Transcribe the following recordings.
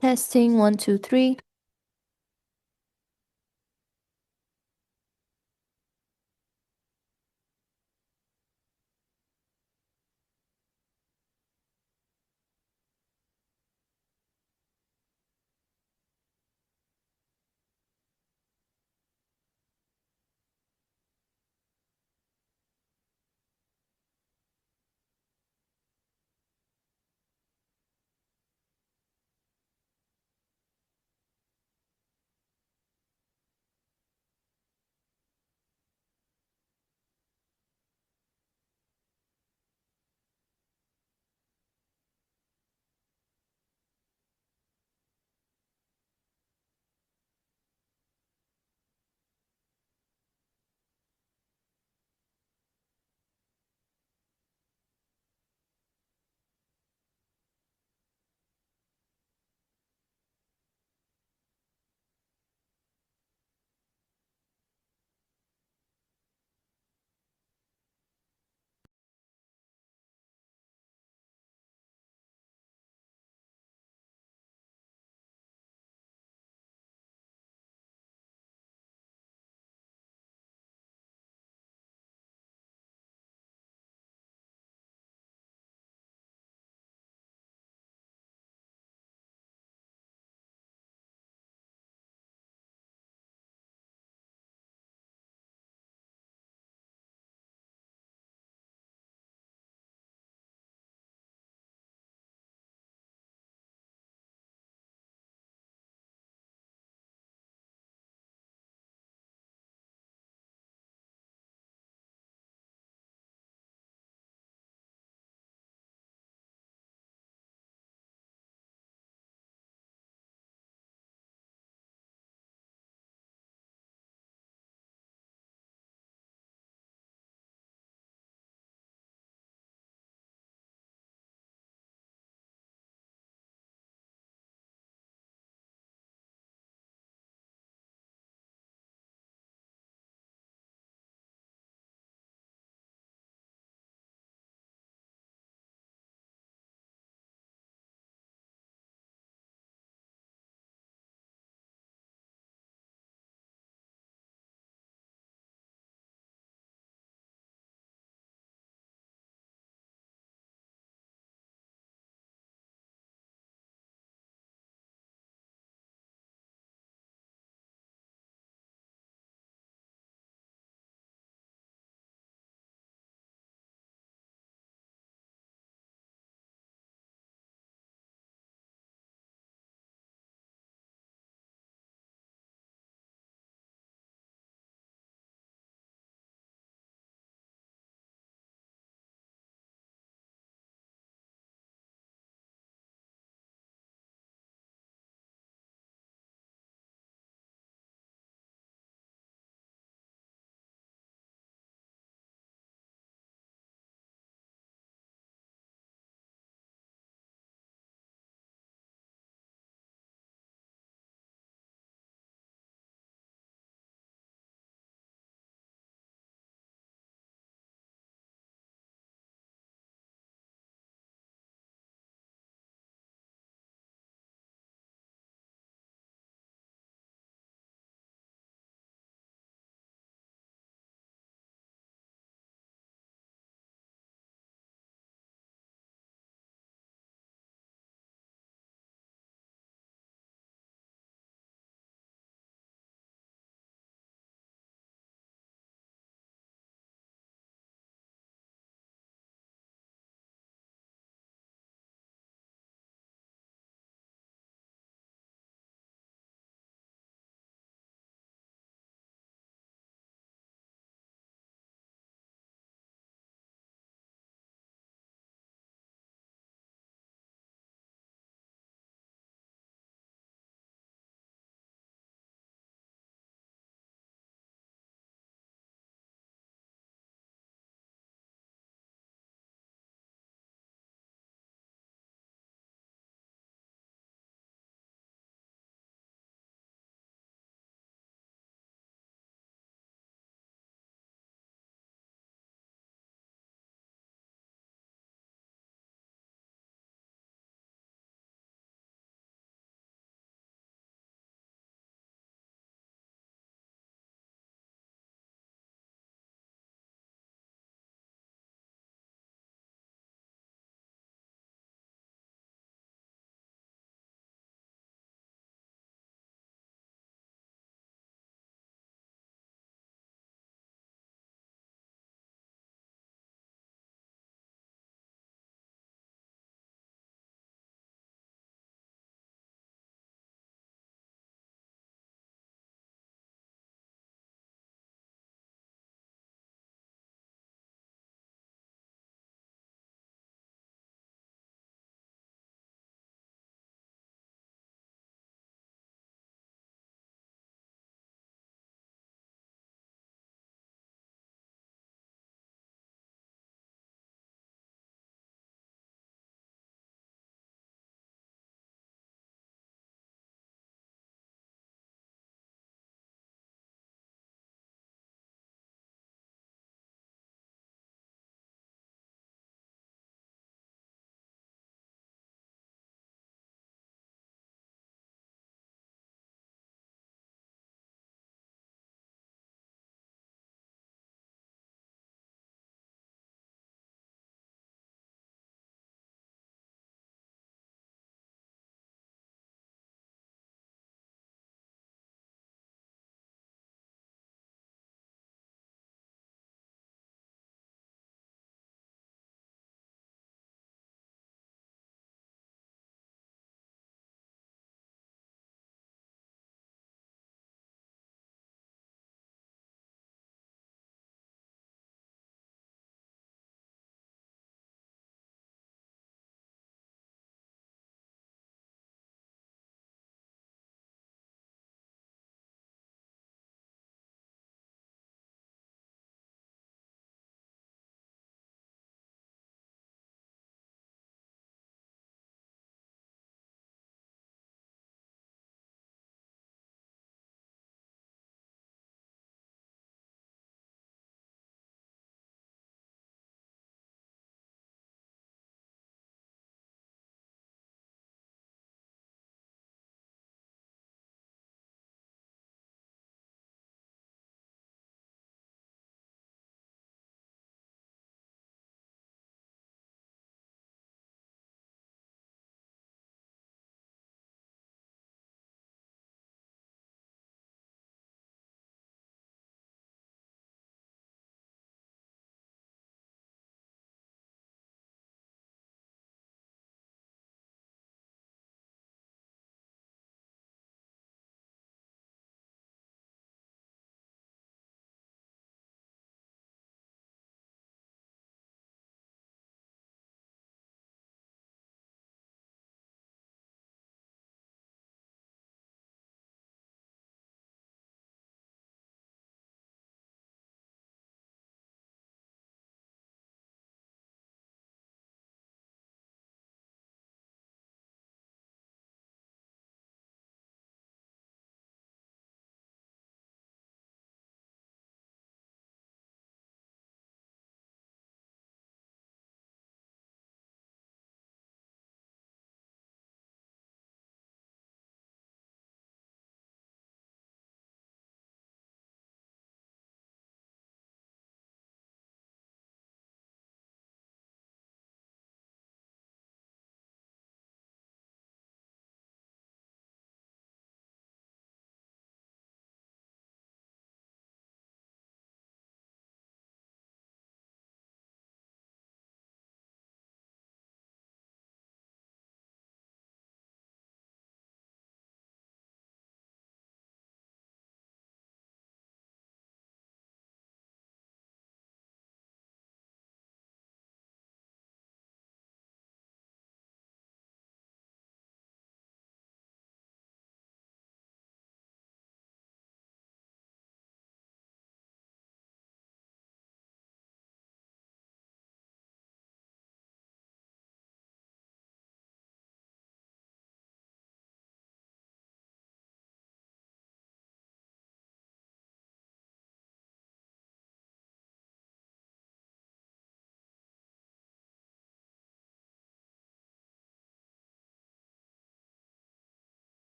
Testing 1, 2, 3.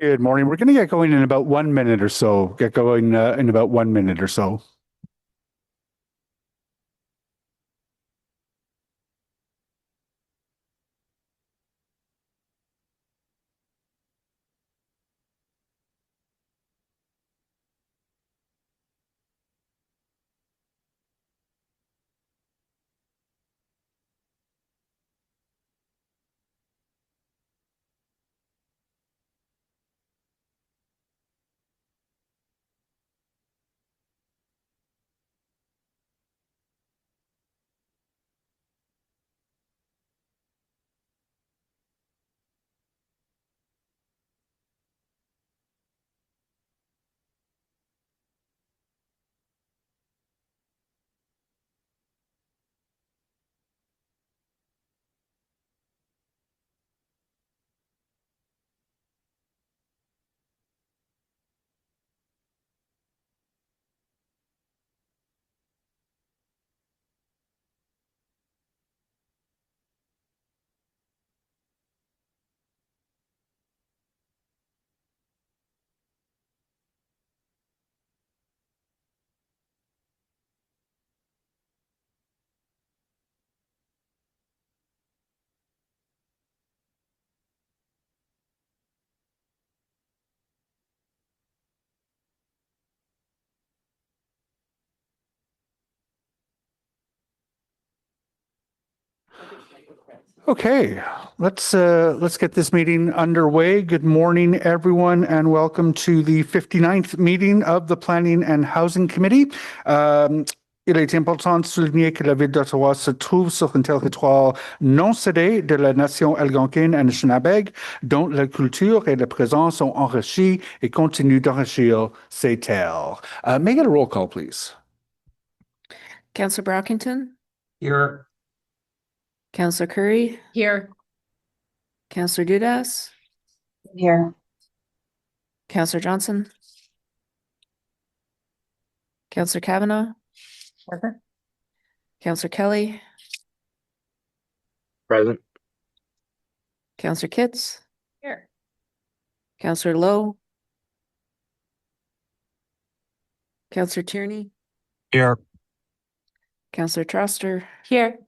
Good morning. We're going to get going in about 1 minute or so. Get going in about 1 minute or so. Okay, let's get this meeting underway. Good morning, everyone, and welcome to the 59th meeting of the Planning and Housing Committee. Il est important de souligner que la ville d'Ottawa se trouve sur un territoire non cédé de la nation algonquine et Anishinaabe, dont la culture et la présence sont enrichies et continuent d'enrichir ces terres. May I get a roll call, please? Councillor Brockington, Here. Councillor Curry, Here. Councillor Dudas, Here. Councillor Johnson, Councillor Kavanaugh, Councillor Kelly, Present. Councillor Kitts, Here. Councillor Lowe, Councillor Tierney, Here. Councillor Troster, Here.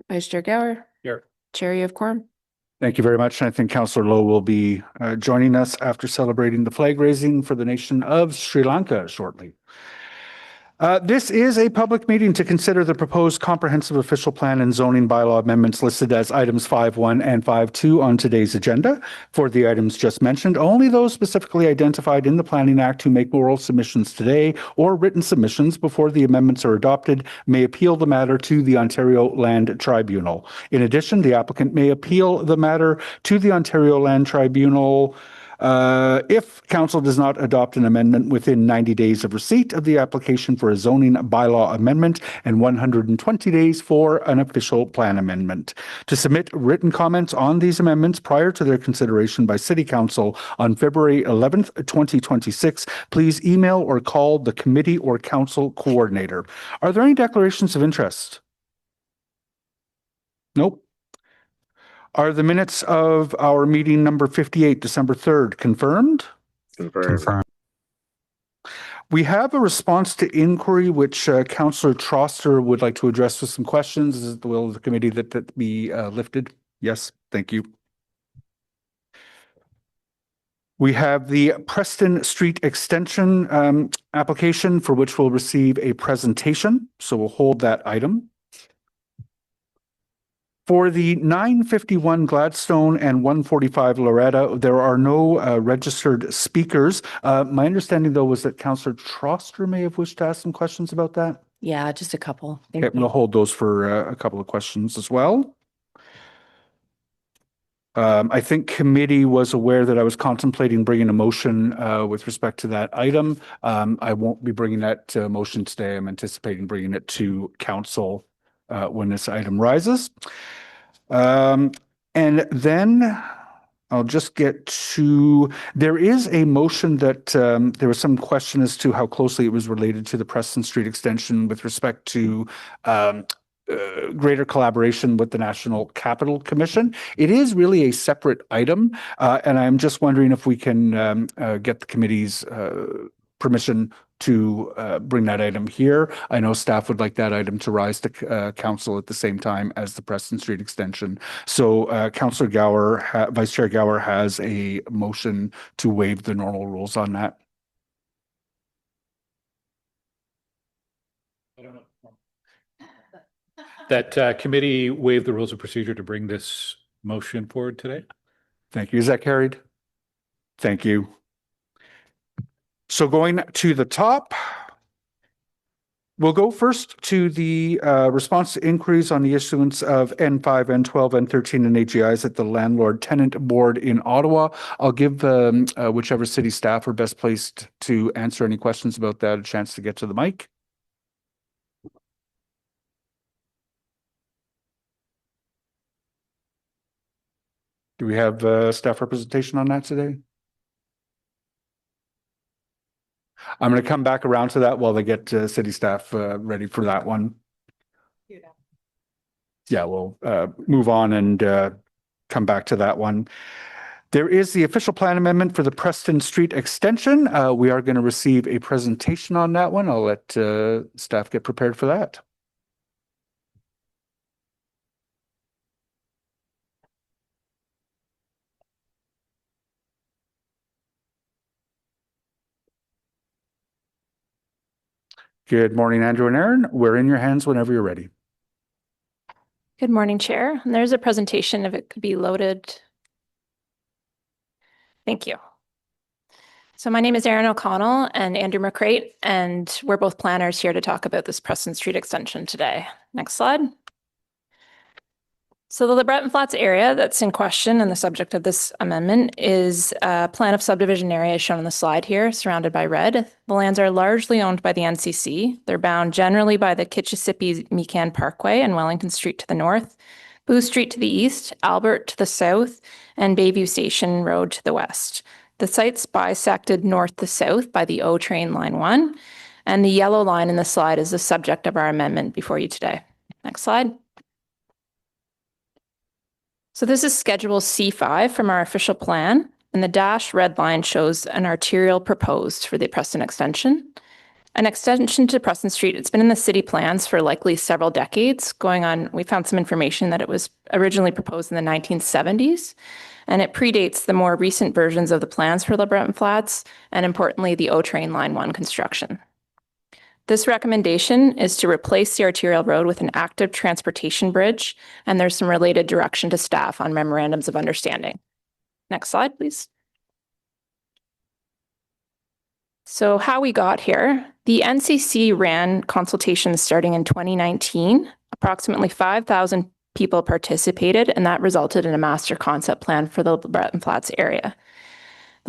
Vice Chair Gower, Here. Chair of Quorum. Thank you very much. I think Councillor Lowe will be joining us after celebrating the flag raising for the nation of Sri Lanka shortly. This is a public meeting to consider the proposed comprehensive official plan and zoning bylaw amendments listed as items 5.1 and 5.2 on today's agenda. For the items just mentioned, only those specifically identified in the Planning Act who make oral submissions today or written submissions before the amendments are adopted may appeal the matter to the Ontario Land Tribunal. In addition, the applicant may appeal the matter to the Ontario Land Tribunal If council does not adopt an amendment within 90 days of receipt of the application for a zoning bylaw amendment and 120 days for an official plan amendment. To submit written comments on these amendments prior to their consideration by City Council on February 11th, 2026, please email or call the committee or council coordinator. Are there any declarations of interest? Nope. Are the minutes of our meeting number 58, December 3rd, confirmed? Confirmed. We have a response to inquiry which Councillor Troster would like to address with some questions. Is it the will of the committee that that be lifted? Yes, thank you. We have the Preston Street Extension application for which we'll receive a presentation. So we'll hold that item. For the 951 Gladstone and 145 Loretta, there are no registered speakers. My understanding, though, was that Councillor Troster may have wished to ask some questions about that. Yeah, just a couple. Thank Okay, you. we'll hold those for a couple of questions as well. I think committee was aware that I was contemplating bringing a motion with respect to that item. I won't be bringing that motion today. I'm anticipating bringing it to council when this item rises. And then I'll just get to, there is a motion that there was some question as to how closely it was related to the Preston Street extension with respect to greater collaboration with the National Capital Commission. It is really a separate item, and I'm just wondering if we can get the committee's permission to bring that item here. I know staff would like that item to rise to council at the same time as the Preston Street extension. So Councillor Gower, Vice Chair Gower has a motion to waive the normal rules on that. I don't know. That committee waived the rules of procedure to bring this motion forward today. Thank you. Is that carried? Thank you. So going to the top, we'll go first to the response to inquiries on the issuance of N5, N12, N13, and AGIs at the Landlord Tenant Board in Ottawa. I'll give whichever city staff are best placed to answer any questions about that a chance to get to the mic. Do we have staff representation on that today? I'm going to come back around to that while they get city staff ready for that one. Yeah, we'll move on and come back to that one. There is the official plan amendment for the Preston Street extension. We are going to receive a presentation on that one. I'll let staff get prepared for that. Good morning, Andrew and Aaron. We're in your hands whenever you're ready. Good morning, Chair. And there's a presentation if it could be loaded. Thank you. So my name is Erin O'Connell and Andrew McCrate, and we're both planners here to talk about this Preston Street extension today. Next slide. So the LeBreton Flats area that's in question and the subject of this amendment is a plan of subdivision area shown on the slide here, surrounded by red. The lands are largely owned by the NCC. They're bound generally by the Kitchissippi-Mecan Parkway and Wellington Street to the north, Booth Street to the east, Albert to the south, and Bayview Station Road to the west. The site's bisected north to south by the O train line 1, and the yellow line in the slide is the subject of our amendment before you today. Next slide. So this is Schedule C5 from our official plan, and the dashed red line shows an arterial proposed for the Preston extension. An extension to Preston Street, it's been in the city plans for likely several decades going on. We found some information that it was originally proposed in the 1970s, and it predates the more recent versions of the plans for LeBreton Flats, and importantly, the O Train Line 1 construction. This recommendation is to replace the arterial road with an active transportation bridge, and there's some related direction to staff on memorandums of understanding. Next slide, please. So how we got here, the NCC ran consultations starting in 2019. Approximately 5,000 people participated, and that resulted in a master concept plan for the LeBreton Flats area.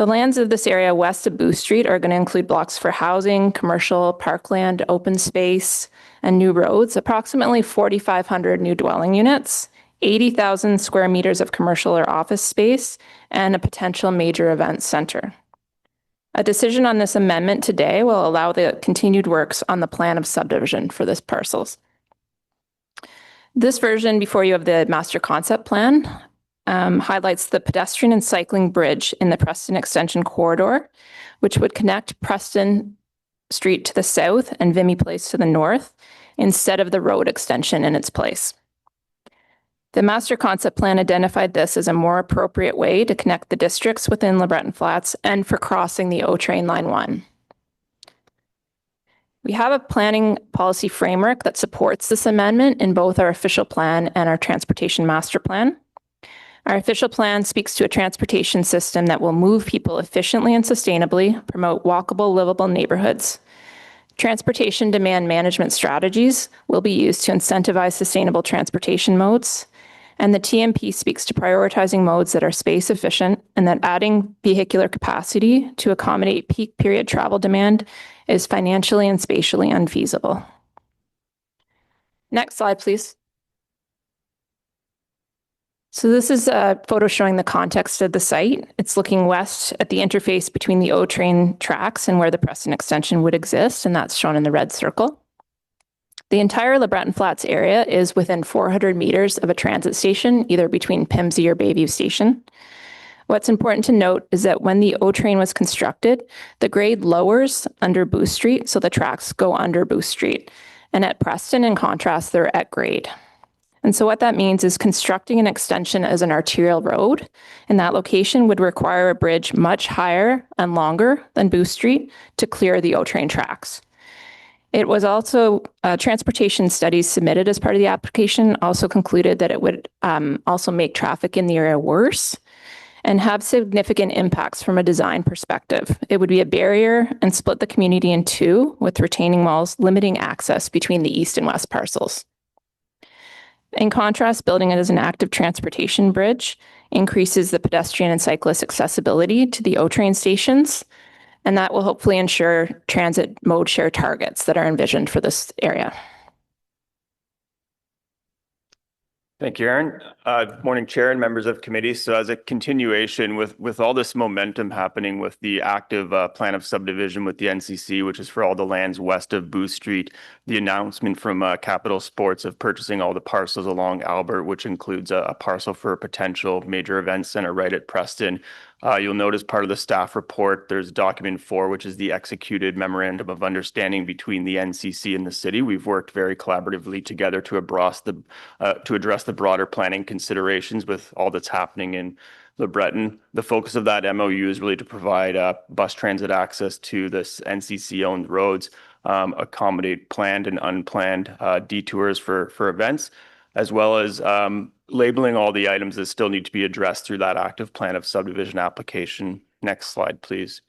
The lands of this area west of Booth Street are going to include blocks for housing, commercial, parkland, open space, and new roads, approximately 4,500 new dwelling units, 80,000 square meters of commercial or office space, and a potential major event center. A decision on this amendment today will allow the continued works on the plan of subdivision for this parcels. This version before you of the master concept plan highlights the pedestrian and cycling bridge in the Preston Extension corridor, which would connect Preston Street to the south and Vimy Place to the north, instead of the road extension in its place. The master concept plan identified this as a more appropriate way to connect the districts within LeBreton Flats and for crossing the O Train Line 1. We have a planning policy framework that supports this amendment in both our official plan and our transportation master plan. Our official plan speaks to a transportation system that will move people efficiently and sustainably, promote walkable, livable neighborhoods. Transportation demand management strategies will be used to incentivize sustainable transportation modes. And the TMP speaks to prioritizing modes that are space efficient and that adding vehicular capacity to accommodate peak period travel demand is financially and spatially unfeasible. Next slide, please. So this is a photo showing the context of the site. It's looking west at the interface between the O train tracks and where the Preston extension would exist, and that's shown in the red circle. The entire LeBreton Flats area is within 400 meters of a transit station, either between Pimsey or Bayview Station. What's important to note is that when the O train was constructed, the grade lowers under Booth Street, so the tracks go under Booth Street. And at Preston, in contrast, they're at grade. And so what that means is constructing an extension as an arterial road in that location would require a bridge much higher and longer than Booth Street to clear the O train tracks. It was also transportation studies submitted as part of the application also concluded that it would also make traffic in the area worse and have significant impacts from a design perspective. It would be a barrier and split the community in two, with retaining walls limiting access between the east and west parcels. In contrast, building it as an active transportation bridge increases the pedestrian and cyclist accessibility to the O train stations, and that will hopefully ensure transit mode share targets that are envisioned for this area. Thank you, Aaron. Morning, Chair and members of committee. So as a continuation with all this momentum happening with the active plan of subdivision with the NCC, which is for all the lands west of Booth Street, the announcement from Capital Sports of purchasing all the parcels along Albert, which includes a parcel for a potential major event center right at Preston. You'll notice part of the staff report, there's document 4, which is the executed memorandum of understanding between the NCC and the city. We've worked very collaboratively together to address the broader planning considerations with all that's happening in LeBreton. The focus of that MOU is really to provide bus transit access to this NCC-owned roads, accommodate planned and unplanned detours for events, as well as labeling all the items that still need to be addressed through that active plan of subdivision application. Next slide, please.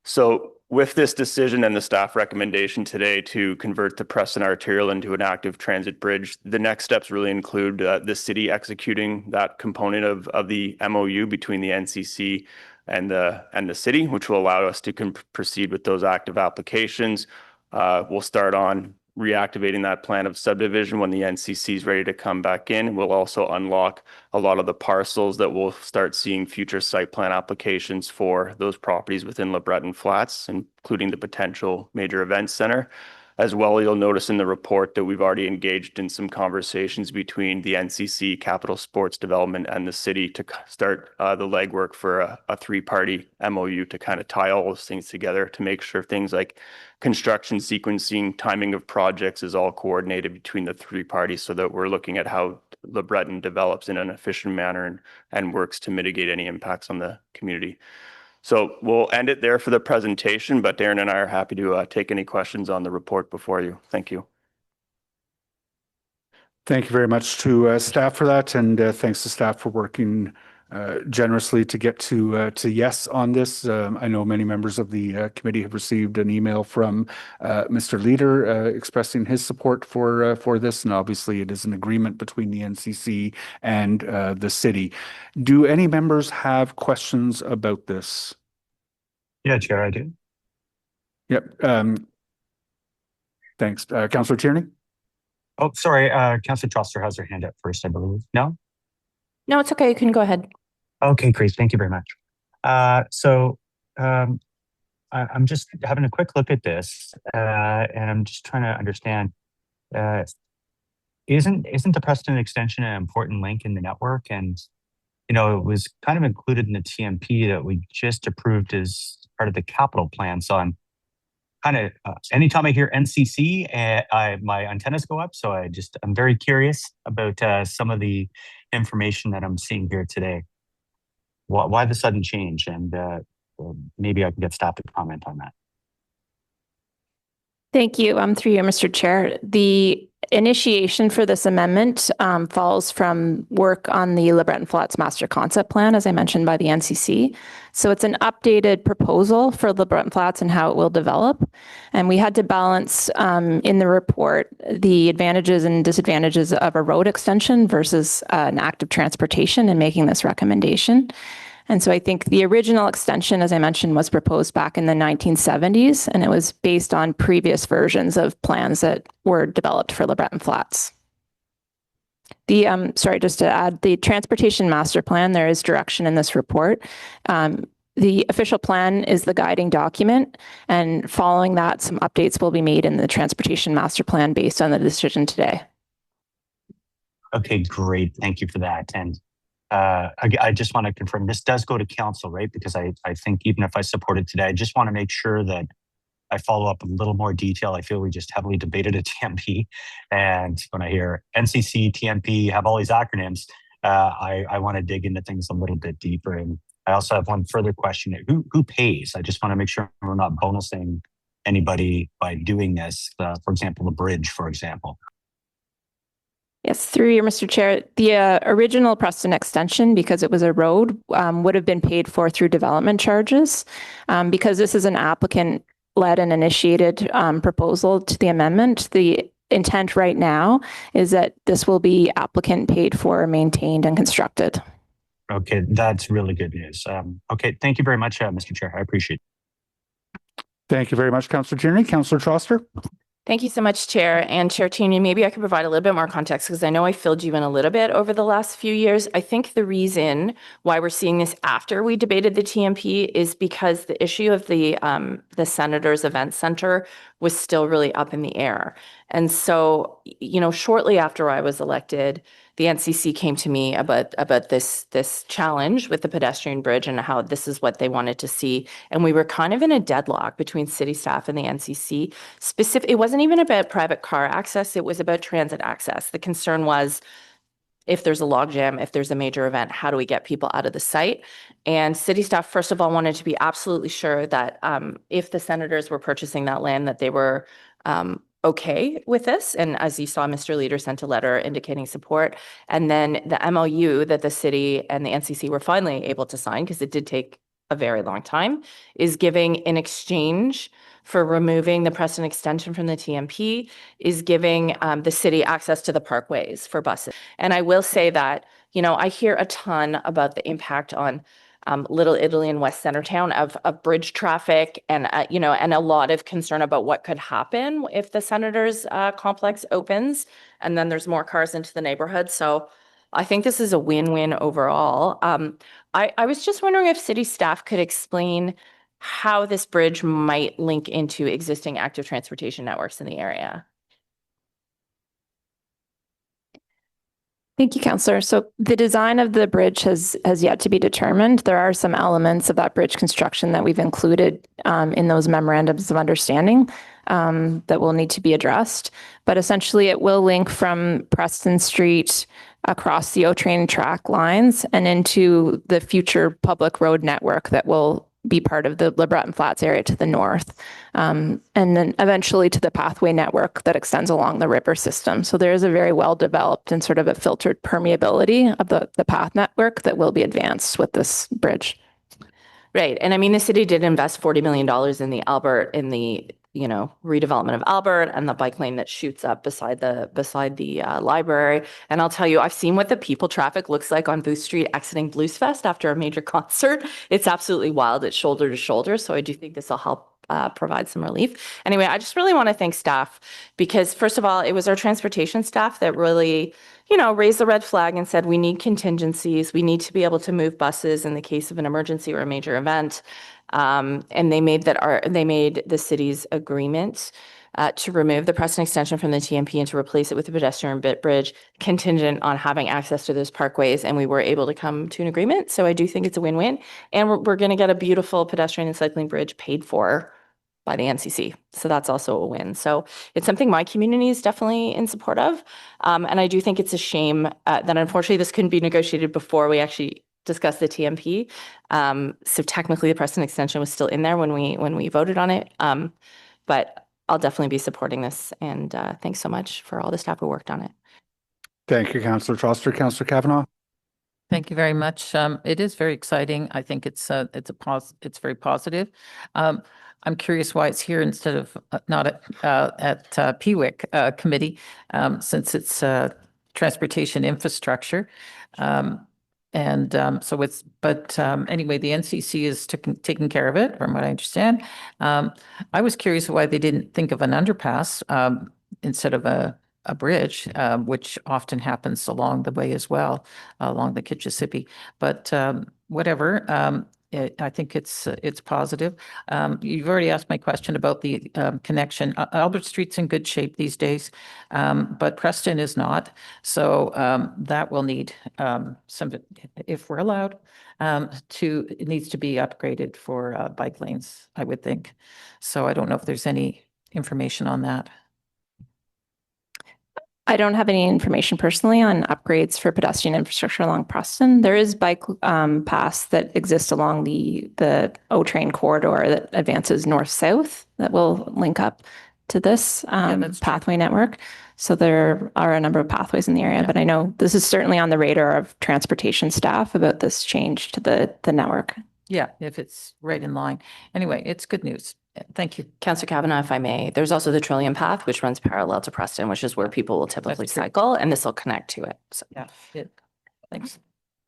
So with this decision and the staff recommendation today to convert the Preston Arterial into an active transit bridge, the next steps really include the city executing that component of the MOU between the NCC and the city, which will allow us to proceed with those active applications. We'll start on reactivating that plan of subdivision when the NCC is ready to come back in. We'll also unlock a lot of the parcels that we'll start seeing future site plan applications for those properties within LeBreton Flats, including the potential major event center. As well, you'll notice in the report that we've already engaged in some conversations between the NCC, Capital Sports Development, and the city to start the legwork for a three-party MOU to kind of tie all those things together to make sure things like construction sequencing, timing of projects is all coordinated between the three parties so that we're looking at how LeBreton develops in an efficient manner and works to mitigate any impacts on the community. So we'll end it there for the presentation, but Darren and I are happy to take any questions on the report before you. Thank you. Thank you very much to staff for that, and thanks to staff for working generously to get to yes on this. I know many members of the committee have received an email from Mr. Leader expressing his support for this, and obviously it is an agreement between the NCC and the city. Do any members have questions about this? Yeah, Chair, I do. Yep. Thanks. Councillor Tierney? Oh, sorry. Councillor Troster has her hand up first, I believe. No? No, it's okay. You can go ahead. Okay, great. Thank you very much. I'm just having a quick look at this, and I'm just trying to understand. Isn't the Preston extension an important link in the network? And it was kind of included in the TMP that we just approved as part of the capital plan. So I'm kind of anytime I hear NCC, my antennas go up. So I'm very curious about some of the information that I'm seeing here today. Why the sudden change? And maybe I can get staff to comment on that. Thank you. Through you, Mr. Chair. The initiation for this amendment falls from work on the LeBreton Flats Master Concept Plan, as I mentioned, by the NCC. So it's an updated proposal for LeBreton Flats and how it will develop. And we had to balance in the report the advantages and disadvantages of a road extension versus an active transportation in making this recommendation. And so I think the original extension, as I mentioned, was proposed back in the 1970s, and it was based on previous versions of plans that were developed for LeBreton Flats. Just to add, the Transportation Master Plan, there is direction in this report. The official plan is the guiding document, and following that, some updates will be made in the Transportation Master Plan based on the decision today. Okay, great. Thank you for that. And I just want to confirm this does go to council, right? Because I think even if I support it today, I just want to make sure that I follow up a little more detail. I feel we just heavily debated a TMP. And when I hear NCC, TMP, have all these acronyms, I want to dig into things a little bit deeper. And I also have one further question. Who pays? I just want to make sure we're not bonusing anybody by doing this. For example, the bridge, for example. Yes, through you, Mr. Chair. The original Preston extension, because it was a road, would have been paid for through development charges. Because this is an applicant-led and initiated proposal to the amendment, the intent right now is that this will be applicant paid for, maintained, and constructed. Okay, that's really good news. Okay, thank you very much, Mr. Chair. I appreciate it. Thank you very much, Councillor Tierney. Councillor Troster? Thank you so much, Chair. And Chair Tierney, maybe I could provide a little bit more context because I know I filled you in a little bit over the last few years. I think the reason why we're seeing this after we debated the TMP is because the issue of the Senators Event Center was still really up in the air. And so, shortly after I was elected, the NCC came to me about this challenge with the pedestrian bridge and how this is what they wanted to see. And we were kind of in a deadlock between city staff and the NCC. It wasn't even about private car access. It was about transit access. The concern was, if there's a logjam, if there's a major event, how do we get people out of the site? And city staff, first of all, wanted to be absolutely sure that if the senators were purchasing that land, that they were okay with this. And as you saw, Mr. Leader sent a letter indicating support. And then the MOU that the city and the NCC were finally able to sign, because it did take a very long time, is giving in exchange for removing the Preston extension from the TMP, is giving the city access to the parkways for buses. And I will say that, I hear a ton about the impact on Little Italy and West Centertown of bridge traffic and, and a lot of concern about what could happen if the Senators complex opens and then there's more cars into the neighborhood. So I think this is a win-win overall. I was just wondering if city staff could explain how this bridge might link into existing active transportation networks in the area. Thank you, Councillor. So the design of the bridge has yet to be determined. There are some elements of that bridge construction that we've included in those memorandums of understanding that will need to be addressed. But essentially, it will link from Preston Street across the O-Train track lines and into the future public road network that will be part of the Le Breton Flats area to the north, and then eventually to the pathway network that extends along the river system. So there is a very well-developed and sort of a filtered permeability of the path network that will be advanced with this bridge. Right. And I mean, the city did invest $40 million in the redevelopment of Albert and the bike lane that shoots up beside the library. And I'll tell you, I've seen what the people traffic looks like on Booth Street exiting Blues Fest after a major concert. It's absolutely wild. It's shoulder to shoulder. So I do think this will help provide some relief. Anyway, I just really want to thank staff because, first of all, it was our transportation staff that really, raised the red flag and said, we need contingencies. We need to be able to move buses in the case of an emergency or a major event. And they made the city's agreement to remove the Preston extension from the TMP and to replace it with a pedestrian bridge contingent on having access to those parkways. And we were able to come to an agreement. So I do think it's a win-win. And we're going to get a beautiful pedestrian and cycling bridge paid for by the NCC. So that's also a win. So it's something my community is definitely in support of. And I do think it's a shame that unfortunately this couldn't be negotiated before we actually discussed the TMP. So technically the Preston extension was still in there when we voted on it. But I'll definitely be supporting this. And thanks so much for all the staff who worked on it. Thank you, Councillor Troster. Councillor Kavanagh. Thank you very much. It is very exciting. I think it's very positive. I'm curious why it's here instead of not at PWIC committee, since it's transportation infrastructure. So it's, but anyway, the NCC is taking care of it, from what I understand. I was curious why they didn't think of an underpass instead of a bridge, which often happens along the way as well, along the Kitchissippi. But whatever. I think it's positive. You've already asked my question about the connection. Albert Street's in good shape these days, but Preston is not. So that will need some, if we're allowed, it needs to be upgraded for bike lanes, I would think. So I don't know if there's any information on that. I don't have any information personally on upgrades for pedestrian infrastructure along Preston. There is bike paths that exist along the O-Train corridor that advances north-south that will link up to this pathway network. So there are a number of pathways in the area, but I know this is certainly on the radar of transportation staff about this change to the network. Yeah, if it's right in line. Anyway, it's good news. Thank you. Councillor Kavanagh, if I may, there's also the Trillium Path, which runs parallel to Preston, which is where people will typically cycle, and this will connect to it. So. Yeah, thanks.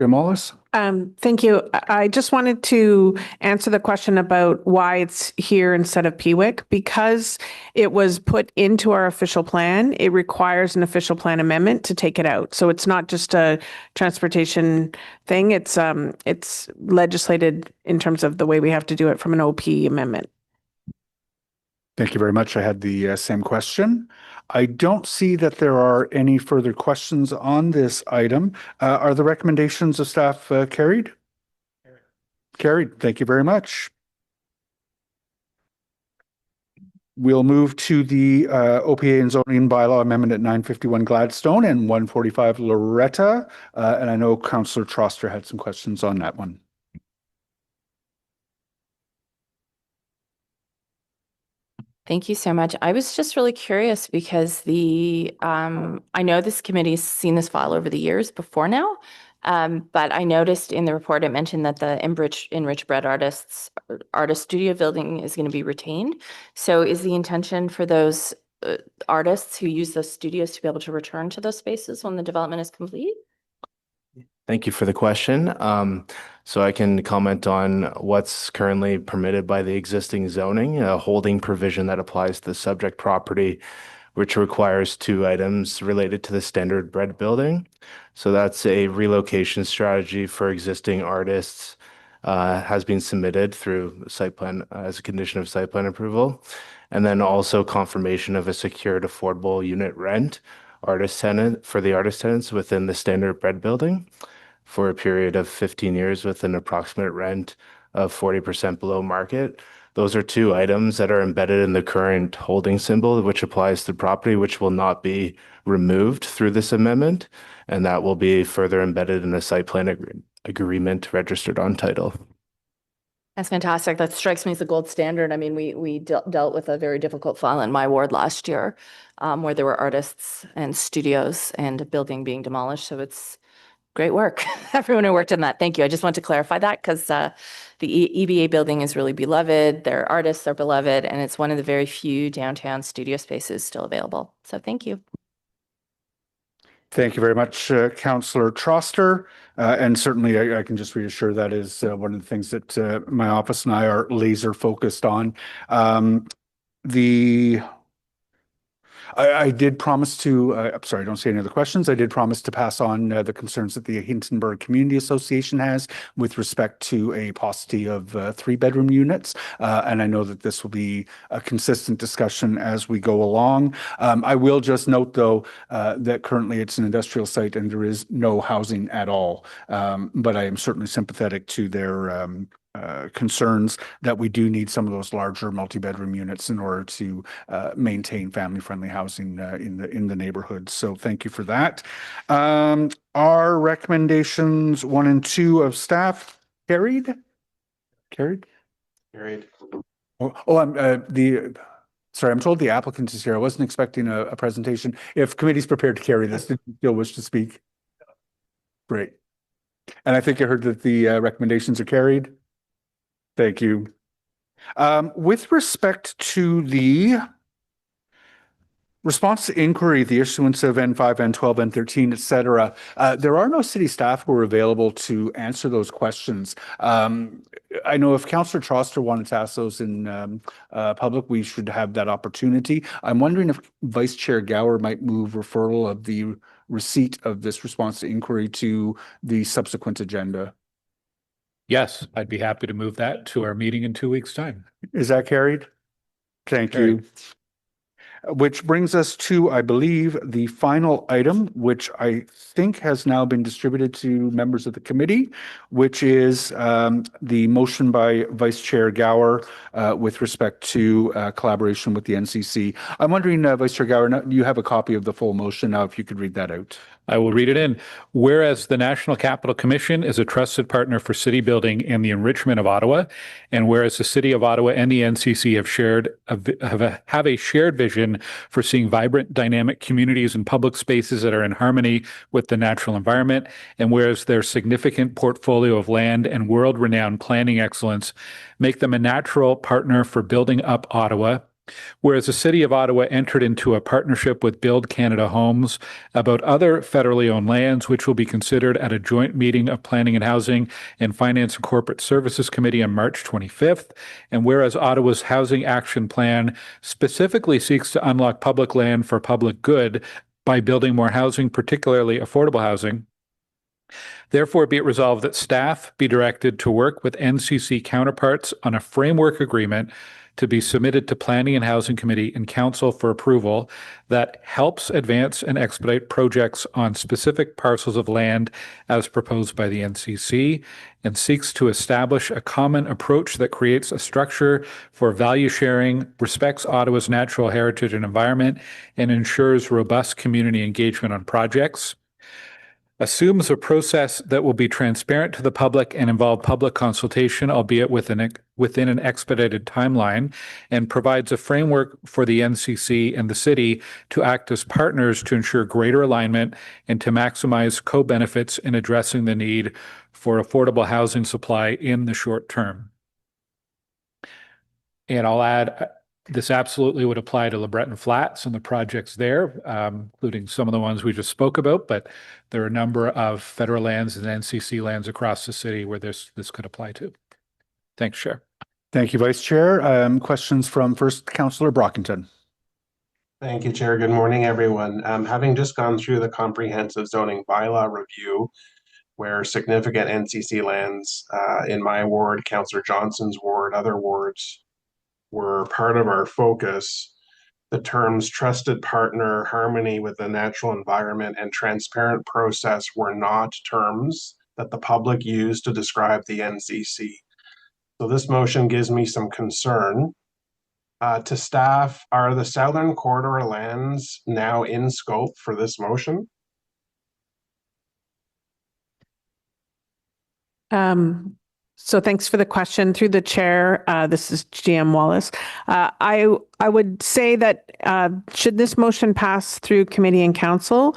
Jim Wallace. Thank you. I just wanted to answer the question about why it's here instead of PWIC. Because it was put into our official plan, it requires an official plan amendment to take it out. So it's not just a transportation thing. It's legislated in terms of the way we have to do it from an OP amendment. Thank you very much. I had the same question. I don't see that there are any further questions on this item. Are the recommendations of staff carried? Carried. Thank you very much. We'll move to the OPA and zoning bylaw amendment at 951 Gladstone and 145 Loretta. And I know Councillor Troster had some questions on that one. Thank you so much. I was just really curious because I know this committee has seen this file over the years before now, but I noticed in the report it mentioned that the Enrich Bread artist studio building is going to be retained. So is the intention for those artists who use those studios to be able to return to those spaces when the development is complete? Thank you for the question. So I can comment on what's currently permitted by the existing zoning, a holding provision that applies to the subject property, which requires 2 items related to the standard bread building. So that's a relocation strategy for existing artists, has been submitted through site plan as a condition of site plan approval. And then also confirmation of a secured affordable unit rent artist tenant for the artist tenants within the standard bread building for a period of 15 years with an approximate rent of 40% below market. Those are 2 items that are embedded in the current holding symbol, which applies to property, which will not be removed through this amendment. And that will be further embedded in the site plan agreement registered on title. That's fantastic. That strikes me as the gold standard. I mean, we dealt with a very difficult file in my ward last year, where there were artists and studios and a building being demolished. So it's great work. Everyone who worked on that. Thank you. I just want to clarify that because the EBA building is really beloved. Their artists are beloved, and it's one of the very few downtown studio spaces still available. So thank you. Thank you very much, Councillor Troster. And certainly I can just reassure that is one of the things that my office and I are laser focused on. I did promise to, I'm sorry, I don't see any other questions. I did promise to pass on the concerns that the Hintonburg Community Association has with respect to a paucity of 3-bedroom units. And I know that this will be a consistent discussion as we go along. I will just note, though, that currently it's an industrial site and there is no housing at all. But I am certainly sympathetic to their concerns that we do need some of those larger multi-bedroom units in order to maintain family-friendly housing in the neighborhood. So thank you for that. Our recommendations 1 and 2 of staff carried? Carried. Sorry, I'm told the applicant is here. I wasn't expecting a presentation. If committee's prepared to carry this, did you still wish to speak? Great. And I think I heard that the recommendations are carried. Thank you. With respect to the response to inquiry, the issuance of N5, N12, N13, et cetera, there are no city staff who are available to answer those questions. I know if Councillor Troster wanted to ask those in public, we should have that opportunity. I'm wondering if Vice Chair Gower might move referral of the receipt of this response to inquiry to the subsequent agenda. Yes, I'd be happy to move that to our meeting in 2 weeks' time. Is that carried? Thank you. Which brings us to, I believe, the final item, which I think has now been distributed to members of the committee, which is the motion by Vice Chair Gower with respect to collaboration with the NCC. I'm wondering, Vice Chair Gower, you have a copy of the full motion now, if you could read that out. I will read it in. Whereas the National Capital Commission is a trusted partner for city building and the enrichment of Ottawa, and whereas the City of Ottawa and the NCC have a shared vision for seeing vibrant, dynamic communities and public spaces that are in harmony with the natural environment, and whereas their significant portfolio of land and world-renowned planning excellence make them a natural partner for building up Ottawa. Whereas the City of Ottawa entered into a partnership with Build Canada Homes about other federally owned lands, which will be considered at a joint meeting of Planning and Housing and Finance and Corporate Services Committee on March 25th. And whereas Ottawa's Housing Action Plan specifically seeks to unlock public land for public good by building more housing, particularly affordable housing. Therefore, be it resolved that staff be directed to work with NCC counterparts on a framework agreement to be submitted to Planning and Housing Committee and Council for approval that helps advance and expedite projects on specific parcels of land as proposed by the NCC and seeks to establish a common approach that creates a structure for value sharing, respects Ottawa's natural heritage and environment, and ensures robust community engagement on projects. Assumes a process that will be transparent to the public and involve public consultation, albeit within an expedited timeline, and provides a framework for the NCC and the city to act as partners to ensure greater alignment and to maximize co-benefits in addressing the need for affordable housing supply in the short term. And I'll add, this absolutely would apply to LeBreton Flats and the projects there, including some of the ones we just spoke about, but there are a number of federal lands and NCC lands across the city where this could apply to. Thanks, Chair. Thank you, Vice Chair. Questions from first Councillor Brockington. Thank you, Chair. Good morning, everyone. Having just gone through the comprehensive zoning bylaw review, where significant NCC lands in my ward, Councillor Johnson's ward, other wards, were part of our focus, the terms trusted partner, harmony with the natural environment, and transparent process were not terms that the public used to describe the NCC. So this motion gives me some concern. To staff, are the Southern Corridor lands now in scope for this motion? So thanks for the question. Through the chair, this is GM Wallace. I would say that should this motion pass through committee and council,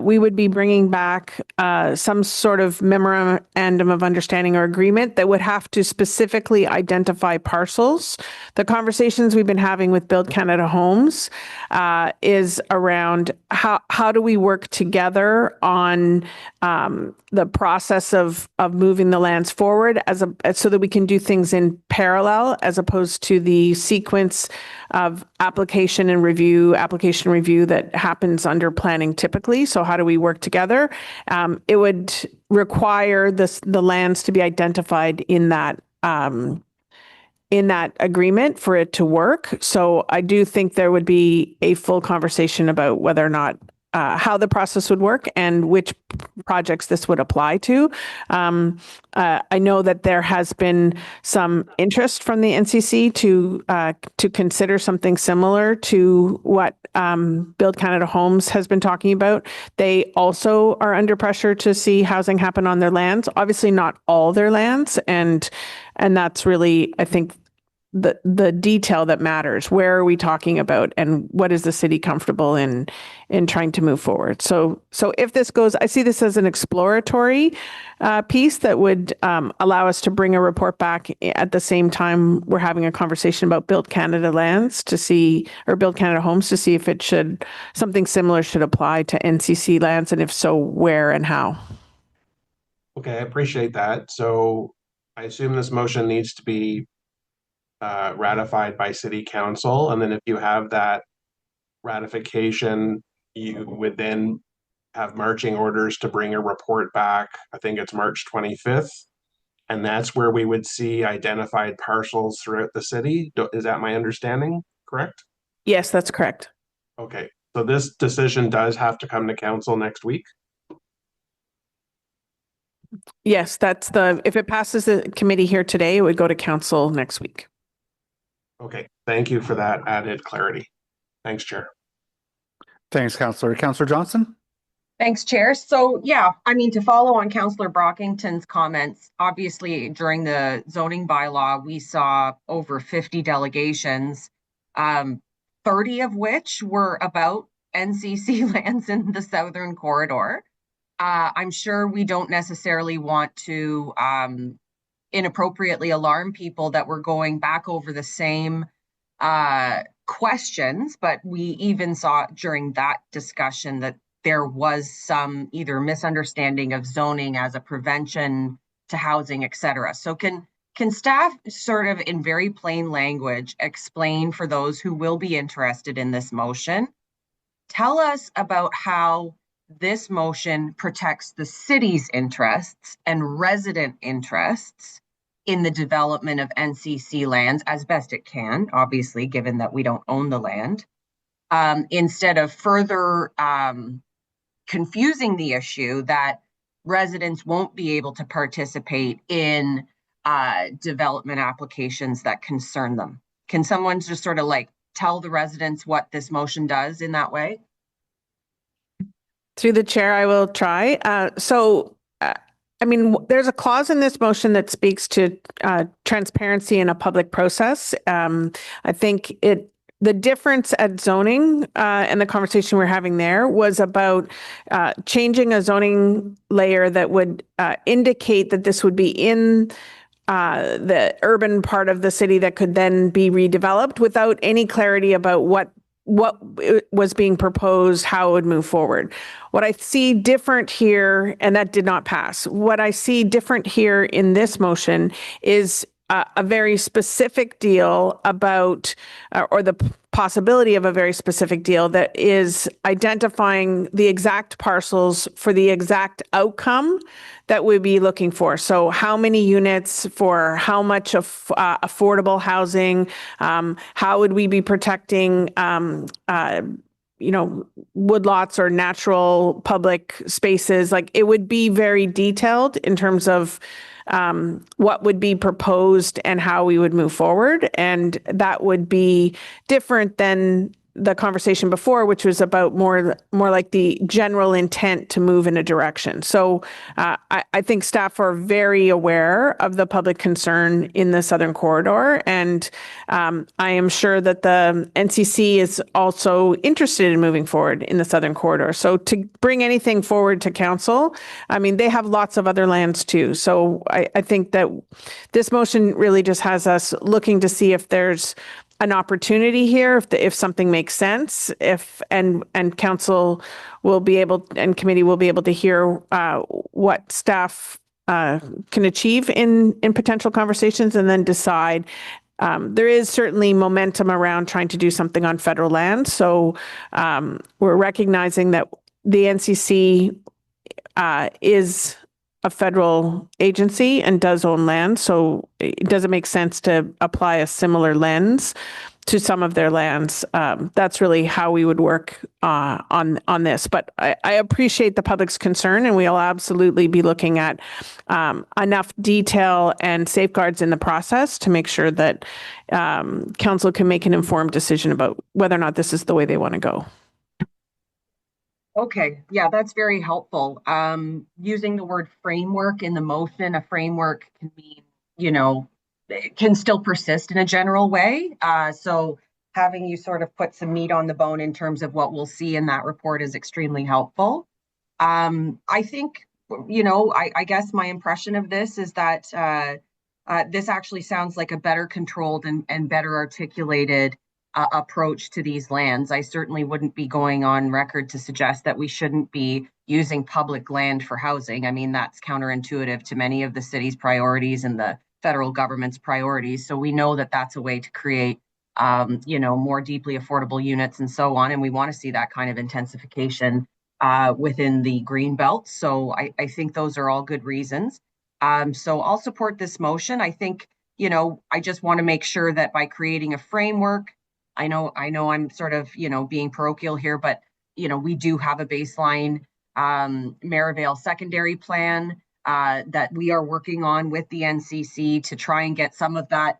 we would be bringing back some sort of memorandum of understanding or agreement that would have to specifically identify parcels. The conversations we've been having with Build Canada Homes is around how do we work together on the process of moving the lands forward so that we can do things in parallel as opposed to the sequence of application review that happens under planning typically. So how do we work together? It would require the lands to be identified in that agreement for it to work. So I do think there would be a full conversation about whether or not how the process would work and which projects this would apply to. I know that there has been some interest from the NCC to consider something similar to what Build Canada Homes has been talking about. They also are under pressure to see housing happen on their lands. Obviously, not all their lands, and that's really, I think, the detail that matters. Where are we talking about, and what is the city comfortable in trying to move forward? So if this goes, I see this as an exploratory piece that would allow us to bring a report back at the same time we're having a conversation about Build Canada lands to see, or Build Canada Homes to see if it should, something similar should apply to NCC lands, and if so, where and how. Okay, I appreciate that. So I assume this motion needs to be ratified by city council, and then if you have that ratification, you would then have marching orders to bring a report back. I think it's March 25th, and that's where we would see identified parcels throughout the city. Is that my understanding correct? Yes, that's correct. Okay, so this decision does have to come to council next week? Yes, if it passes the committee here today, it would go to council next week. Okay, thank you for that added clarity. Thanks, Chair. Thanks, Councillor. Councillor Johnson? Thanks, Chair. So yeah, I mean, to follow on Councillor Brockington's comments, obviously during the zoning bylaw, we saw over 50 delegations, 30 of which were about NCC lands in the Southern Corridor. I'm sure we don't necessarily want to inappropriately alarm people that we're going back over the same questions, but we even saw during that discussion that there was some either misunderstanding of zoning as a prevention to housing, etc. So can staff sort of in very plain language explain for those who will be interested in this motion, tell us about how this motion protects the city's interests and resident interests in the development of NCC lands as best it can, obviously, given that we don't own the land, instead of further confusing the issue that residents won't be able to participate in development applications that concern them. Can someone just sort of like tell the residents what this motion does in that way? Through the chair, I will try. I mean, there's a clause in this motion that speaks to transparency in a public process. I think the difference at zoning and the conversation we're having there was about changing a zoning layer that would indicate that this would be in the urban part of the city that could then be redeveloped without any clarity about what was being proposed, how it would move forward. What I see different here, and that did not pass, what I see different here in this motion is a very specific deal about, or the possibility of a very specific deal that is identifying the exact parcels for the exact outcome that we'd be looking for. So how many units for how much of affordable housing, how would we be protecting woodlots or natural public spaces? Like, it would be very detailed in terms of what would be proposed and how we would move forward. And that would be different than the conversation before, which was about more like the general intent to move in a direction. So I think staff are very aware of the public concern in the Southern Corridor, and I am sure that the NCC is also interested in moving forward in the Southern Corridor. So to bring anything forward to council, I mean, they have lots of other lands too. So I think that this motion really just has us looking to see if there's an opportunity here, if something makes sense, and council will be able, and committee will be able to hear what staff can achieve in potential conversations, and then decide. There is certainly momentum around trying to do something on federal land. So we're recognizing that the NCC is a federal agency and does own land. So it doesn't make sense to apply a similar lens to some of their lands. That's really how we would work on this. But I appreciate the public's concern, and we'll absolutely be looking at enough detail and safeguards in the process to make sure that council can make an informed decision about whether or not this is the way they want to go. Okay, yeah, that's very helpful. Using the word framework in the motion, a framework can mean, it can still persist in a general way. So having you sort of put some meat on the bone in terms of what we'll see in that report is extremely helpful. I think, I guess my impression of this is that this actually sounds like a better controlled and better articulated approach to these lands. I certainly wouldn't be going on record to suggest that we shouldn't be using public land for housing. I mean, that's counterintuitive to many of the city's priorities and the federal government's priorities. So we know that that's a way to create, more deeply affordable units and so on. And we want to see that kind of intensification within the green belt. So I think those are all good reasons. So I'll support this motion. I think, I just want to make sure that by creating a framework, I know I'm sort of, being parochial here, but, we do have a baseline Maryvale secondary plan that we are working on with the NCC to try and get some of that,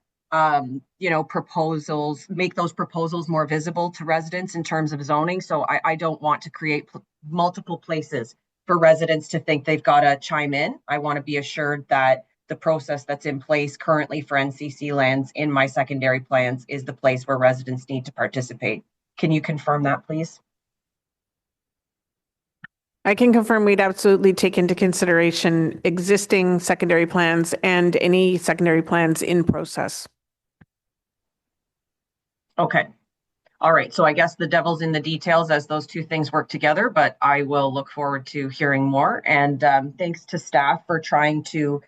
proposals, make those proposals more visible to residents in terms of zoning. So I don't want to create multiple places for residents to think they've got to chime in. I want to be assured that the process that's in place currently for NCC lands in my secondary plans is the place where residents need to participate. Can you confirm that, please? I can confirm we'd absolutely take into consideration existing secondary plans and any secondary plans in process. Okay. All right. So I guess the devil's in the details as those two things work together, but I will look forward to hearing more. And thanks to staff for trying to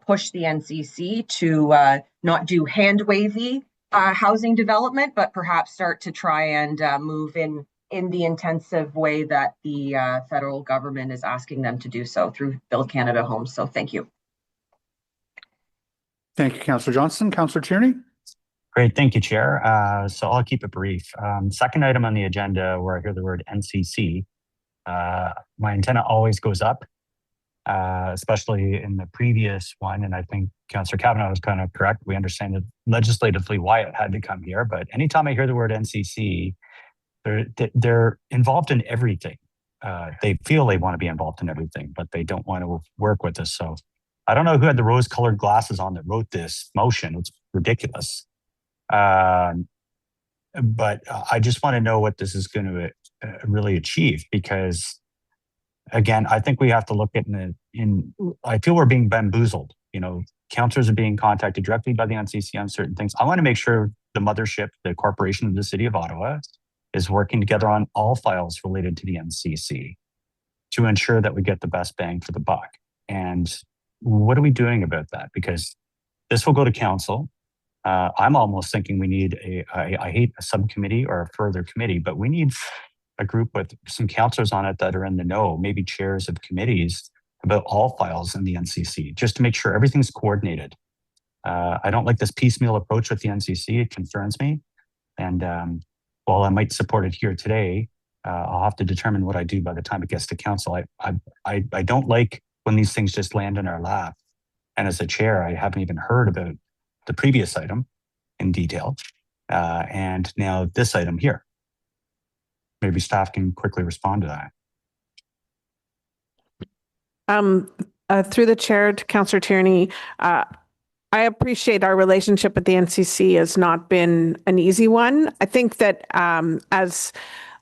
push the NCC to not do hand-wavy housing development, but perhaps start to try and move in the intensive way that the federal government is asking them to do so through Build Canada Homes. So thank you. Thank you, Councillor Johnson. Councillor Tierney? Great, thank you, Chair. So I'll keep it brief. Second item on the agenda where I hear the word NCC, my antenna always goes up. Especially in the previous one. And I think Councillor Kavanagh was kind of correct. We understand it legislatively why it had to come here. But anytime I hear the word NCC, they're involved in everything. They feel they want to be involved in everything, but they don't want to work with us. So I don't know who had the rose-colored glasses on that wrote this motion. It's ridiculous. But I just want to know what this is going to really achieve, because again, I think we have to look at I feel we're being bamboozled. Councillors are being contacted directly by the NCC on certain things. I want to make sure the mothership, the corporation of the City of Ottawa, is working together on all files related to the NCC to ensure that we get the best bang for the buck. And what are we doing about that? Because this will go to council. I'm almost thinking we need I hate a subcommittee or a further committee, but we need a group with some councillors on it that are in the know, maybe chairs of committees about all files in the NCC, just to make sure everything's coordinated. I don't like this piecemeal approach with the NCC. It concerns me. And while I might support it here today, I'll have to determine what I do by the time it gets to council. I don't like when these things just land in our lap. And as a chair, I haven't even heard about the previous item in detail. And now this item here. maybe staff can quickly respond to that. Through the chair to Councillor Tierney, I appreciate our relationship with the NCC has not been an easy one. I think that as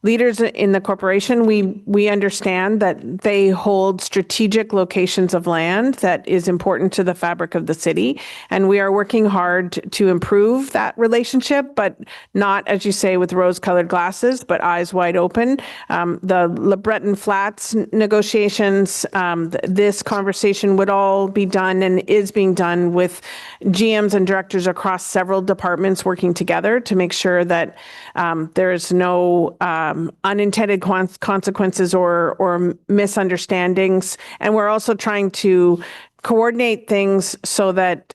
leaders in the corporation, we understand that they hold strategic locations of land that is important to the fabric of the city. And we are working hard to improve that relationship, but not, as you say, with rose-colored glasses, but eyes wide open. The Le Breton Flats negotiations, this conversation would all be done and is being done with GMs and directors across several departments working together to make sure that there is no unintended consequences or misunderstandings. And we're also trying to coordinate things so that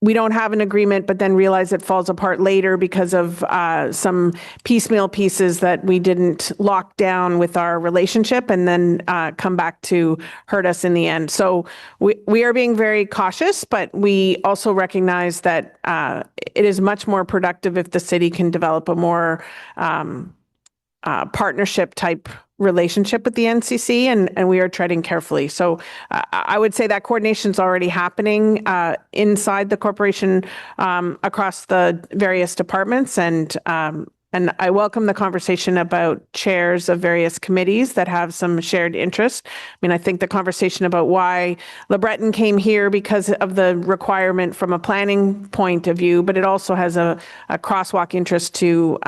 we don't have an agreement, but then realize it falls apart later because of some piecemeal pieces that we didn't lock down with our relationship and then come back to hurt us in the end. So we are being very cautious, but we also recognize that it is much more productive if the city can develop a more partnership type relationship with the NCC, and we are treading carefully. So I would say that coordination is already happening inside the corporation across the various departments, and I welcome the conversation about chairs of various committees that have some shared interest. I mean, I think the conversation about why Le Breton came here because of the requirement from a planning point of view, but it also has a crosswalk interest to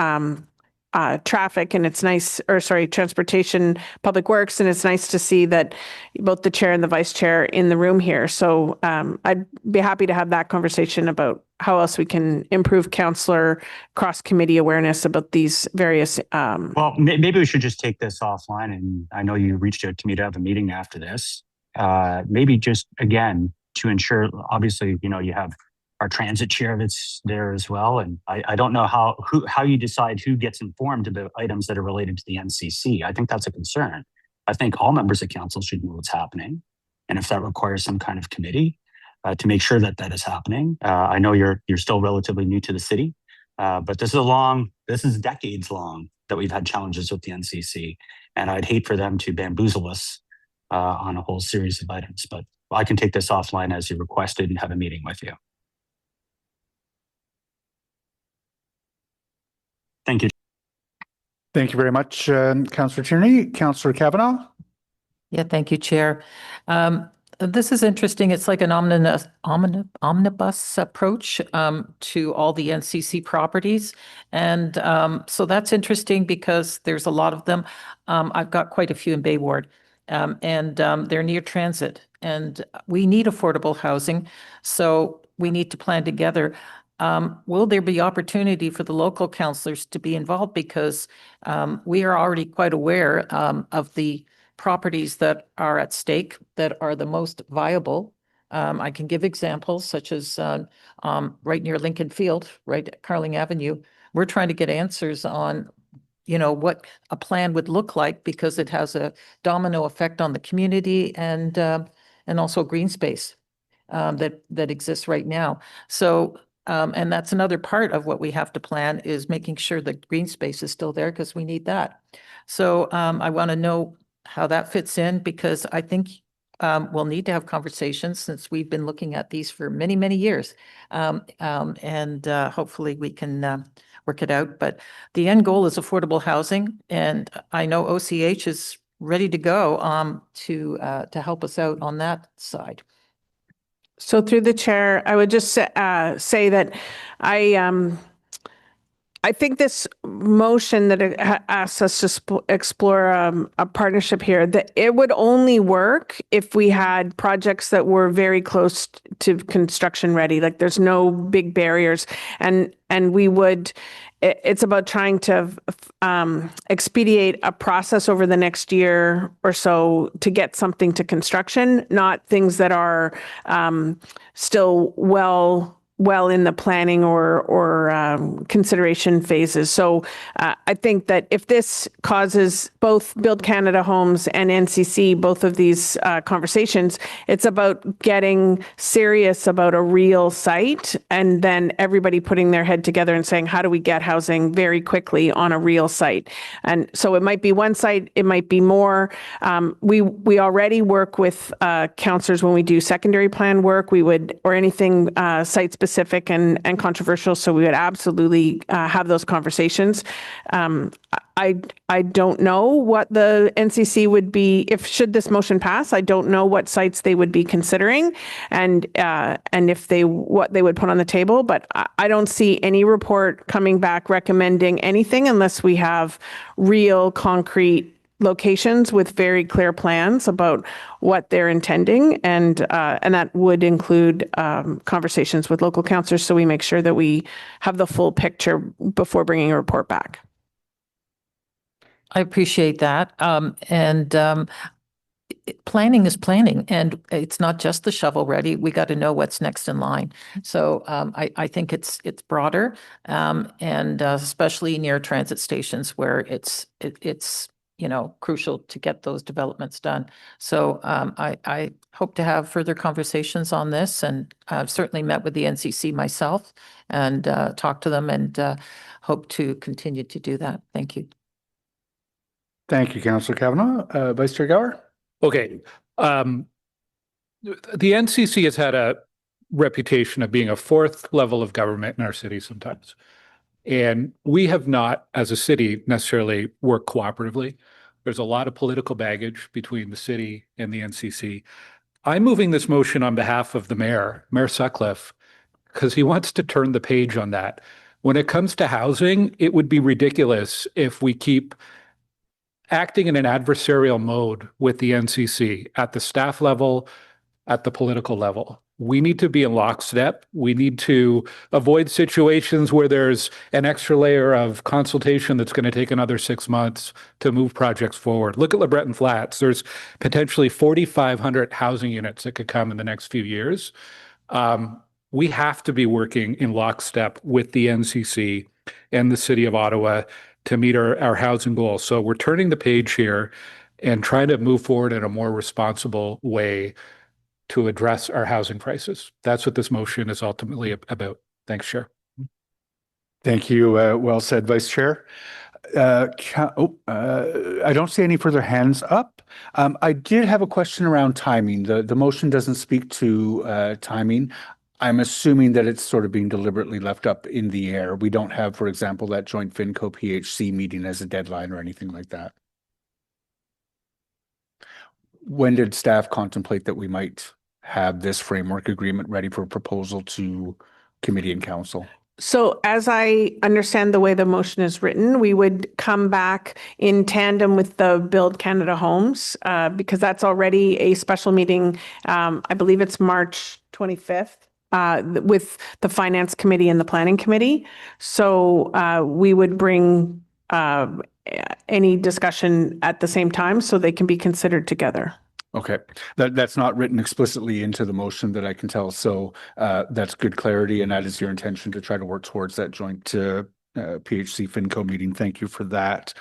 traffic, and it's nice, or sorry, transportation, public works, and it's nice to see that both the chair and the vice chair in the room here. So I'd be happy to have that conversation about how else we can improve councillor cross-committee awareness about these various. Well, maybe we should just take this offline, and I know you reached out to me to have a meeting after this. Maybe just, again, to ensure, obviously, you know, you have our transit chair that's there as well. And I don't know how you decide who gets informed about items that are related to the NCC. I think that's a concern. I think all members of council should know what's happening. And if that requires some kind of committee to make sure that that is happening. I know you're still relatively new to the city, but this is decades long that we've had challenges with the NCC. And I'd hate for them to bamboozle us on a whole series of items. But I can take this offline as you requested and have a meeting with you. Thank you. Thank you very much, Councillor Tierney. Councillor Kavanaugh? Yeah, thank you, Chair. This is interesting. It's like an omnibus approach to all the NCC properties. And so that's interesting because there's a lot of them. I've got quite a few in Bay Ward, and they're near transit. And we need affordable housing, so we need to plan together. Will there be opportunity for the local councillors to be involved? Because we are already quite aware of the properties that are at stake that are the most viable. I can give examples such as right near Lincoln Field, right at Carling Avenue. We're trying to get answers on, you know, what a plan would look like, because it has a domino effect on the community and also green space that exists right now. So and that's another part of what we have to plan, is making sure that green space is still there, because we need that. So I want to know how that fits in, because I think we'll need to have conversations, since we've been looking at these for many, many years. And hopefully we can work it out. But the end goal is affordable housing. And I know OCH is ready to go to help us out on that side. So through the chair, I would just say that I think this motion that it asks us to explore a partnership here, that it would only work if we had projects that were very close to construction ready. Like, there's no big barriers, and we would. It's about trying to expedite a process over the next year or so to get something to construction, not things that are still well well in the planning or consideration phases. So I think that if this causes both Build Canada Homes and NCC, both of these conversations, it's about getting serious about a real site and then everybody putting their head together and saying, how do we get housing very quickly on a real site? And so it might be one site, it might be more. We already work with councillors when we do secondary plan work, we would, or anything site specific and controversial. So we would absolutely have those conversations. I don't know what the NCC would be, if should this motion pass, I don't know what sites they would be considering and if what they would put on the table, but I don't see any report coming back recommending anything unless we have real concrete locations with very clear plans about what they're intending, and that would include conversations with local councillors, so we make sure that we have the full picture before bringing a report back. I appreciate that. Planning is planning, and it's not just the shovel ready. We got to know what's next in line. So I think it's broader, and especially near transit stations where it's crucial to get those developments done. So I hope to have further conversations on this, and I've certainly met with the NCC myself and talked to them, and hope to continue to do that. Thank you. Thank you, Councillor Kavanagh. Vice Chair Gower? Okay. The NCC has had a reputation of being a fourth level of government in our city sometimes. And we have not, as a city, necessarily worked cooperatively. There's a lot of political baggage between the city and the NCC. I'm moving this motion on behalf of the Mayor Sutcliffe, because he wants to turn the page on that. When it comes to housing, it would be ridiculous if we keep acting in an adversarial mode with the NCC at the staff level, at the political level. We need to be in lockstep. We need to avoid situations where there's an extra layer of consultation that's going to take another 6 months to move projects forward. Look at LeBreton Flats. There's potentially 4,500 housing units that could come in the next few years. We have to be working in lockstep with the NCC and the City of Ottawa to meet our housing goals. So we're turning the page here and trying to move forward in a more responsible way to address our housing crisis. That's what this motion is ultimately about. Thanks, Chair. Thank you. Well said, Vice Chair. I don't see any further hands up. I did have a question around timing. The motion doesn't speak to timing. I'm assuming that it's sort of being deliberately left up in the air. We don't have, for example, that joint FinCo PHC meeting as a deadline or anything like that. When did staff contemplate that we might have this framework agreement ready for proposal to committee and council? So as I understand the way the motion is written, we would come back in tandem with the Build Canada Homes, because that's already a special meeting. I believe it's March 25th. With the Finance Committee and the Planning Committee. So we would bring any discussion at the same time so they can be considered together. Okay, that's not written explicitly into the motion that I can tell. So that's good clarity, and that is your intention to try to work towards that joint PHC FinCo meeting. Thank you for that.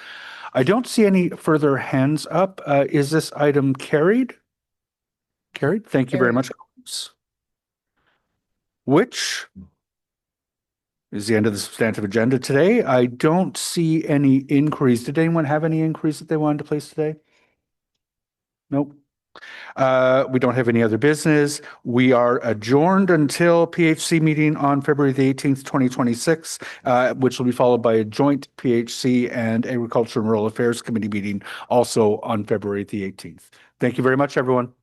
I don't see any further hands up. Is this item carried? Carried. Thank you very much. Which is the end of the substantive agenda today. I don't see any inquiries. Did anyone have any inquiries that they wanted to place today? Nope. We don't have any other business. We are adjourned until PHC meeting on February the 18th, 2026, which will be followed by a joint PHC and Agriculture and Rural Affairs Committee meeting also on February the 18th. Thank you very much, everyone.